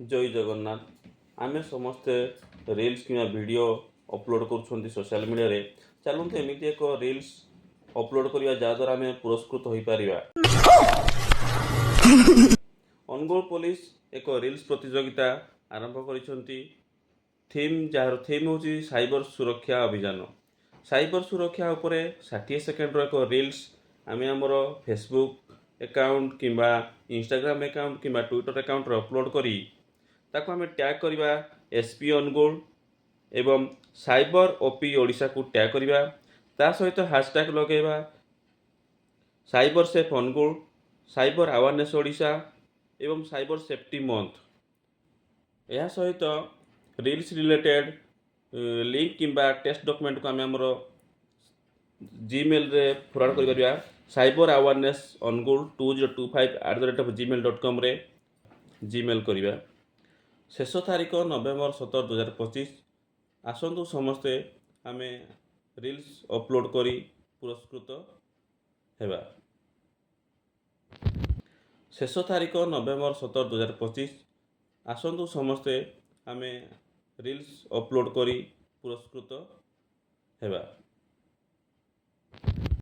जय जगन्नाथ आमे समस्ते रील्स कि वीडियो अपलोड कर सोशल मीडिया रे चलते एमती एक रील्स अपलोड करवा जहाँद्वारा आम पुरस्कृत हो पार। अनुगोल पुलिस एक रील्स प्रतियोगिता आरंभ कर थीम जार थीम हूँ साइबर सुरक्षा अभियान। साइबर सुरक्षा उपरे 60 सेकेंड एक रील्स आम आमर फेसबुक अकाउंट किंबा इंस्टाग्राम अकाउंट किंबा ट्विटर अकाउंट अपलोड करी ताको आम टैग करवा एसपी अनुगोल एवं साइबर ओपी ओडिशा को टैग करवा ता सहित हैशटैग लगेगा cyber safe Angul cyber awareness Odisha एवं साइबर सेफ्टी मंथ। यह सहित रील्स रिलेटेड लिंक किंबा टेक्स्ट डॉक्यूमेंट को आम आमर जीमेल रे फॉरवर्ड कर परिया साइबर अवेयरनेस अनुगोल 2025@gmail.com रे जीमेल करिया। शेष तारीख नवेम्बर 17 2025। आसतु समस्ते आम रील्स अपलोड करी पुरस्कृत हेबा। शेष तारीख नवेम्बर 17 2025। आसतु समस्ते आम रील्स अपलोड करी पुरस्कृत हेबा।